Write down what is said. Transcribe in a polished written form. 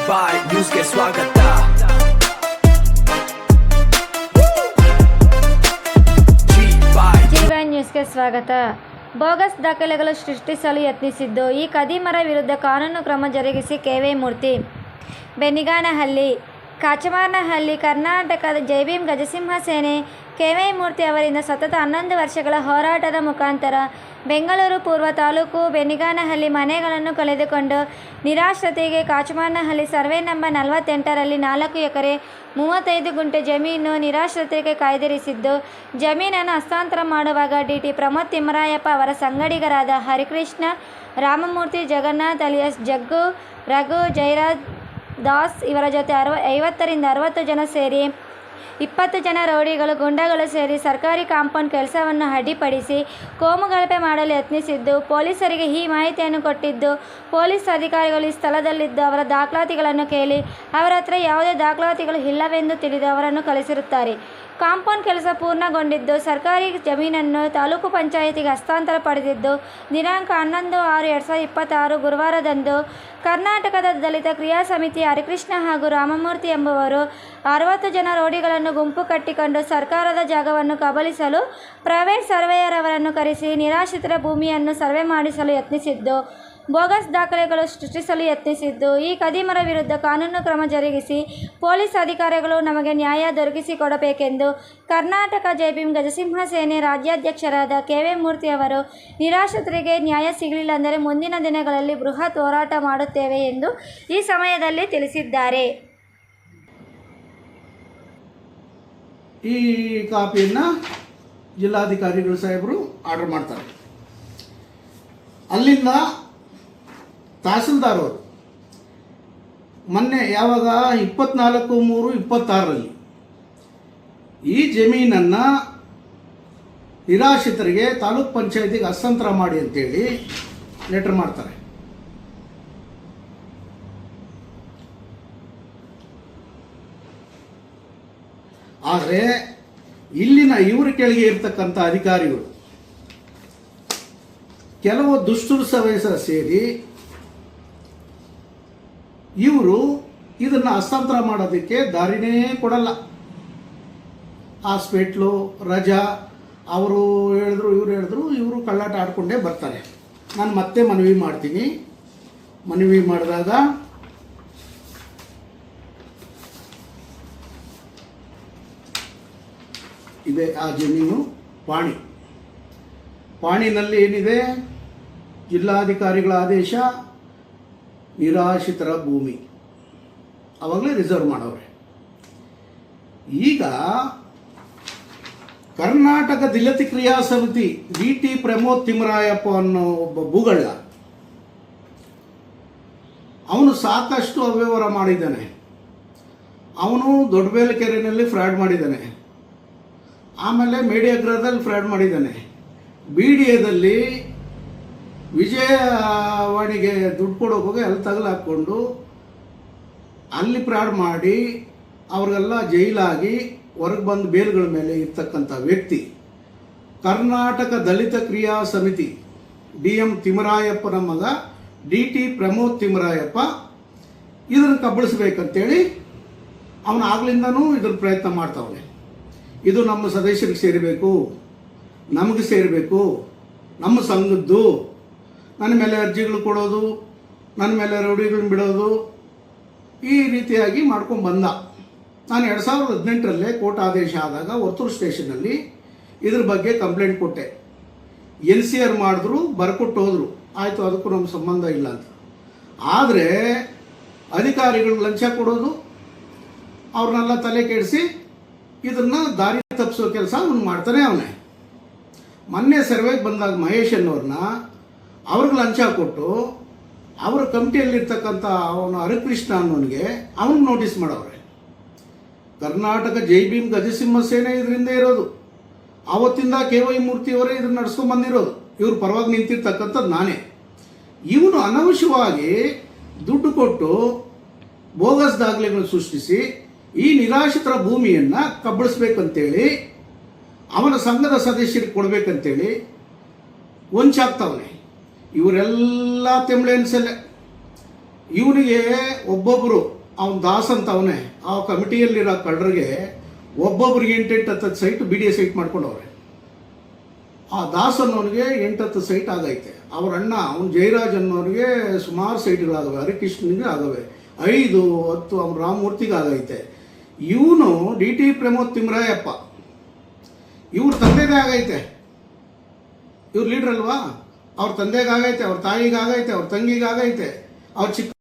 ಬಾಯ್ ನ್ಯೂಸ್ಗೆ ಸ್ವಾಗತ. ಜಿ ನ್ಯೂಸ್ಗೆ ಸ್ವಾಗತ. ಬೋಗಸ್ ದಾಖಲೆಗಳು ಸೃಷ್ಟಿಸಲು ಯತ್ನಿಸಿದ್ದು ಈ ಖದೀಮರ ವಿರುದ್ಧ ಕಾನೂನು ಕ್ರಮ ಜರುಗಿಸಿ ಕೆ.ವೈ. ಮೂರ್ತಿ. ಬೆನ್ನಿಗಾನಹಳ್ಳಿ, ಕಾಚಮಾರನಹಳ್ಳಿ, ಕರ್ನಾಟಕದ ಜೈಭೀಮ್ ಗಜಸಿಂಹ ಸೇನೆ ಕೆ.ವೈ. ಮೂರ್ತಿ ಅವರಿಂದ ಸತತ 11 ವರ್ಷಗಳ ಹೋರಾಟದ ಮುಖಾಂತರ ಬೆಂಗಳೂರು ಪೂರ್ವ ತಾಲೂಕು ಬೆನ್ನಿಗಾನಹಳ್ಳಿ ಮನೆಗಳನ್ನು ಕಳೆದುಕೊಂಡು ನಿರಾಶ್ರಿತರಿಗೆ ಕಾಚಮಾರನಹಳ್ಳಿ ಸರ್ವೆ ನಂಬರ್ 48ರಲ್ಲಿ 4 ಎಕರೆ 35 ಗುಂಟೆ ಜಮೀನು ನಿರಾಶ್ರಿತರಿಗೆ ಕಾಯ್ದಿರಿಸಿದ್ದು, ಜಮೀನನ್ನು ಹಸ್ತಾಂತರ ಮಾಡುವಾಗ ಡಿ.ಟಿ. ಪ್ರಮೋದ್ ತಿಮ್ಮರಾಯಪ್ಪ ಅವರ ಸಂಗಡಿಗರಾದ ಹರಿಕೃಷ್ಣ, ರಾಮಮೂರ್ತಿ, ಜಗನ್ನಾಥ್ ಅಲಿಯಾಸ್ ಜಗ್ಗು, ರಘು, ಜಯರಾಜ್ ದಾಸ್ ಇವರ ಜೊತೆ 50ರಿಂದ 60 ಜನ ಸೇರಿ 20 ಜನ ರೌಡಿಗಳು, ಗುಂಡಾಗಳು ಸೇರಿ ಸರ್ಕಾರಿ ಕಾಂಪೌಂಡ್ ಕೆಲಸವನ್ನು ಅಡ್ಡಿಪಡಿಸಿ ಕೋಮುಗಲಭೆ ಮಾಡಲು ಯತ್ನಿಸಿದ್ದು, ಪೊಲೀಸರಿಗೆ ಈ ಮಾಹಿತಿಯನ್ನು ಕೊಟ್ಟಿದ್ದು, ಪೊಲೀಸ್ ಅಧಿಕಾರಿಗಳು ಈ ಸ್ಥಳದಲ್ಲಿದ್ದು ಅವರ ದಾಖಲಾತಿಗಳನ್ನು ಕೇಳಿ ಅವರ ಹತ್ರ ಯಾವುದೇ ದಾಖಲಾತಿಗಳು ಇಲ್ಲವೆಂದು ತಿಳಿದು ಅವರನ್ನು ಕಳಿಸಿರುತ್ತಾರೆ. ಕಾಂಪೌಂಡ್ ಕೆಲಸ ಪೂರ್ಣಗೊಂಡಿದ್ದು, ಸರ್ಕಾರಿ ಜಮೀನನ್ನು ತಾಲೂಕು ಪಂಚಾಯಿತಿಗೆ ಹಸ್ತಾಂತರ ಪಡೆದಿದ್ದು, ದಿನಾಂಕ 11/6/2026 ಗುರುವಾರದಂದು ಕರ್ನಾಟಕದ ದಲಿತ ಕ್ರಿಯಾ ಸಮಿತಿ ಹರಿಕೃಷ್ಣ ಹಾಗೂ ರಾಮಮೂರ್ತಿ ಎಂಬುವರು 60 ಜನ ರೌಡಿಗಳನ್ನು ಗುಂಪು ಕಟ್ಟಿಕೊಂಡು ಸರ್ಕಾರದ ಜಾಗವನ್ನು ಕಬಳಿಸಲು ಪ್ರೈವೇಟ್ ಸರ್ವೇಯರ್ ಅವರನ್ನು ಕರೆಸಿ ನಿರಾಶ್ರಿತರ ಭೂಮಿಯನ್ನು ಸರ್ವೆ ಮಾಡಿಸಲು ಯತ್ನಿಸಿದ್ದು, ಬೋಗಸ್ ದಾಖಲೆಗಳು ಸೃಷ್ಟಿಸಲು ಯತ್ನಿಸಿದ್ದು, ಈ ಖದೀಮರ ವಿರುದ್ಧ ಕಾನೂನು ಕ್ರಮ ಜರುಗಿಸಿ ಪೊಲೀಸ್ ಅಧಿಕಾರಿಗಳು ನಮಗೆ ನ್ಯಾಯ ದೊರಕಿಸಿಕೊಡಬೇಕೆಂದು ಕರ್ನಾಟಕ ಜೈಭೀಮ್ ಗಜಸಿಂಹ ಸೇನೆ ರಾಜ್ಯಾಧ್ಯಕ್ಷರಾದ ಕೆ.ವೈ. ಮೂರ್ತಿ ಅವರು ನಿರಾಶ್ರಿತರಿಗೆ ನ್ಯಾಯ ಸಿಗಲಿಲ್ಲಂದರೆ ಮುಂದಿನ ದಿನಗಳಲ್ಲಿ ಬೃಹತ್ ಹೋರಾಟ ಮಾಡುತ್ತೇವೆ ಎಂದು ಈ ಸಮಯದಲ್ಲಿ ತಿಳಿಸಿದ್ದಾರೆ. ಈ ಕಾಪಿಯನ್ನು ಜಿಲ್ಲಾಧಿಕಾರಿಗಳು ಸಾಹೇಬರು ಆರ್ಡರ್ ಮಾಡ್ತಾರೆ. ಅಲ್ಲಿಂದ ತಹಸೀಲ್ದಾರ್ ಅವರು ಮೊನ್ನೆ ಯಾವಾಗ 24/3/26ರಲ್ಲಿ ಈ ಜಮೀನನ್ನು ನಿರಾಶ್ರಿತರಿಗೆ ತಾಲೂಕ್ ಪಂಚಾಯತಿಗೆ ಹಸ್ತಾಂತರ ಮಾಡಿ ಅಂತೇಳಿ ಲೆಟರ್ ಮಾಡ್ತಾರೆ. ಆದರೆ ಇಲ್ಲಿನ ಇವ್ರ ಕೆಳಗೆ ಇರ್ತಕ್ಕಂಥ ಅಧಿಕಾರಿಗಳು ಕೆಲವು ದುಷ್ಟರು ಸವಯಸ ಸೇರಿ ಇವರು ಇದನ್ನು ಹಸ್ತಾಂತರ ಮಾಡೋದಕ್ಕೆ ದಾರಿನೇ ಕೊಡಲ್ಲ. ಹಾಸ್ಪಿಟ್ಲು ರಜಾ ಅವರು ಹೇಳಿದ್ರು ಇವರು ಹೇಳಿದ್ರು, ಇವರು ಕಳ್ಳಾಟ ಆಡ್ಕೊಂಡೇ ಬರ್ತಾರೆ. ನಾನು ಮತ್ತೆ ಮನವಿ ಮಾಡ್ತೀನಿ. ಮನವಿ ಮಾಡಿದಾಗ ಇದೆ ಆ ಜಮೀನು ಪಾಣಿನಲ್ಲಿ ಏನಿದೆ, ಜಿಲ್ಲಾಧಿಕಾರಿಗಳ ಆದೇಶ, ನಿರಾಶ್ರಿತರ ಭೂಮಿ ಅವಾಗಲೇ ರಿಸರ್ವ್ ಮಾಡವ್ರೆ. ಈಗ ಕರ್ನಾಟಕ ದಲಿತ ಕ್ರಿಯಾ ಸಮಿತಿ ಡಿ.ಟಿ. ಪ್ರಮೋದ್ ತಿಮ್ಮರಾಯಪ್ಪ ಅನ್ನೋ ಒಬ್ಬ ಭೂಗಳ್ಳ, ಅವನು ಸಾಕಷ್ಟು ಅವ್ಯವಹಾರ ಮಾಡಿದ್ದಾನೆ. ಅವನು ದೊಡ್ಡಬೇಲಕೆರೆಯಲ್ಲಿ ಫ್ರಾಡ್ ಮಾಡಿದ್ದಾನೆ, ಆಮೇಲೆ ಮೇಡಿಯಾಗ್ರಹದಲ್ಲಿ ಫ್ರಾಡ್ ಮಾಡಿದ್ದಾನೆ, BDAದಲ್ಲಿ ವಿಜಯವಾಣಿಗೆ ದುಡ್ಡು ಕೊಡೋಕೆ ಹೋಗಿ ಅಲ್ಲಿ ತಗಲಾಕೊಂಡು ಅಲ್ಲಿ ಫ್ರಾಡ್ ಮಾಡಿ ಅವ್ರಿಗೆಲ್ಲ ಜೈಲಾಗಿ ಹೊರಗೆ ಬಂದು ಬೇಲ್ಗಳ ಮೇಲೆ ಇರ್ತಕ್ಕಂಥ ವ್ಯಕ್ತಿ. ಕರ್ನಾಟಕ ದಲಿತ ಕ್ರಿಯಾ ಸಮಿತಿ DM ತಿಮ್ಮರಾಯಪ್ಪನ ಮಗ ಡಿ.ಟಿ. ಪ್ರಮೋದ್ ತಿಮ್ಮರಾಯಪ್ಪ ಇದನ್ನು ಕಬಳಿಸ್ಬೇಕಂತೇಳಿ ಅವನು ಆಗ್ಲಿಂದನೂ ಇದ್ರ ಪ್ರಯತ್ನ ಮಾಡ್ತಾವನೆ. ಇದು ನಮ್ಮ ಸದಸ್ಯರಿಗೆ ಸೇರಬೇಕು, ನಮಗೆ ಸೇರಬೇಕು, ನಮ್ಮ ಸಂಘದ್ದು, ನನ್ನ ಮೇಲೆ ಅರ್ಜಿಗಳು ಕೊಡೋದು, ನನ್ನ ಮೇಲೆ ರೌಡಿಗಳನ್ನ ಬಿಡೋದು, ಈ ರೀತಿಯಾಗಿ ಮಾಡ್ಕೊಂಡು ಬಂದ. ನಾನು 2018ರಲ್ಲೇ ಕೋರ್ಟ್ ಆದೇಶ ಆದಾಗ ವರ್ತೂರು ಸ್ಟೇಷನ್ನಲ್ಲಿ ಇದ್ರ ಬಗ್ಗೆ ಕಂಪ್ಲೇಂಟ್ ಕೊಟ್ಟೆ. NCR ಮಾಡಿದ್ರು, ಬರ್ಕೊಟ್ಟು ಹೋದರು, ಆಯಿತು ಅದಕ್ಕೂ ನಮ್ಮ ಸಂಬಂಧ ಇಲ್ಲ ಅಂತ. ಆದರೆ ಅಧಿಕಾರಿಗಳು ಲಂಚ ಕೊಡೋದು, ಅವ್ರನ್ನೆಲ್ಲ ತಲೆ ಕೆಡಿಸಿ ಇದನ್ನು ದಾರಿ ತಪ್ಪಿಸೋ ಕೆಲಸ ಅವನು ಮಾಡ್ತಾನೆ. ಅವನೇ ಮೊನ್ನೆ ಸರ್ವೆಗೆ ಬಂದಾಗ ಮಹೇಶ್ ಅನ್ನೋರನ್ನ ಅವ್ರಿಗೆ ಲಂಚ ಕೊಟ್ಟು ಅವರ ಕಮಿಟಿಯಲ್ಲಿರ್ತಕ್ಕಂಥ ಅವನು ಹರಿಕೃಷ್ಣ ಅನ್ನೋನಿಗೆ ಅವನಿಗೆ ನೋಟಿಸ್ ಮಾಡವ್ರೆ. ಕರ್ನಾಟಕ ಜೈಭೀಮ್ ಗಜಸಿಂಹ ಸೇನೆ ಇದರಿಂದ ಇರೋದು, ಆವತ್ತಿಂದ ಕೆ.ವೈ. ಮೂರ್ತಿಯವರೇ ಇದನ್ನು ನಡೆಸ್ಕೊಂಡು ಬಂದಿರೋದು, ಇವ್ರ ಪರವಾಗಿ ನಿಂತಿರ್ತಕ್ಕಂಥದ್ದು ನಾನೇ. ಇವನು ಅನವಶ್ಯವಾಗಿ ದುಡ್ಡು ಕೊಟ್ಟು ಬೋಗಸ್ ದಾಖಲೆಗಳನ್ನು ಸೃಷ್ಟಿಸಿ ಈ ನಿರಾಶ್ರಿತರ ಭೂಮಿಯನ್ನು ಕಬಳಿಸ್ಬೇಕಂತೇಳಿ ಅವನ ಸಂಘದ ಸದಸ್ಯರಿಗೆ ಕೊಡಬೇಕಂತೇಳಿ ವಂಚಾಗ್ತಾವನೆ. ಇವರೆಲ್ಲ ತೆಂಬಳೆ ಅನ್ಸಲ್ಲ. ಇವನಿಗೆ ಒಬ್ಬೊಬ್ಬರು ಅವನು ದಾಸ್ ಅಂತ ಅವನೇ ಆ ಕಮಿಟಿಯಲ್ಲಿರೋ ಕಳ್ಳರಿಗೆ ಒಬ್ಬೊಬ್ರಿಗೆ 8-10 site B D A site ಮಾಡ್ಕೊಂಡವ್ರೆ. ಆ ದಾಸ್ ಅನ್ನೋನಿಗೆ 8-10 ಸೈಟ್ ಆಗೈತೆ. ಅವ್ರ ಅಣ್ಣ ಅವನು ಜಯರಾಜ್ ಅನ್ನೋರಿಗೆ ಸುಮಾರು ಸೈಟ್ಗಳಾಗವೆ, ಹರಿಕೃಷ್ಣನಿಗೆ ಆಗವೆ 5-10, ಅವ್ನು ರಾಮಮೂರ್ತಿಗೆ ಆಗೈತೆ. ಇವನು ಡಿ ಟಿ ಪ್ರಮೋದ್ ತಿಮ್ರಾಯಪ್ಪ ಇವ್ರ ತಂದೆಗೆ ಆಗೈತೆ. ಇವ್ರು ಲೀಡ್ರ್ ಅಲ್ವಾ, ಅವ್ರ ತಂದೆಗೆ ಆಗೈತೆ, ಅವ್ರ ತಾಯಿಗೆ ಆಗೈತೆ, ಅವ್ರ ತಂಗಿಗೆ ಆಗೈತೆ, ಅವ್ರ ಚಿಕ್ಕ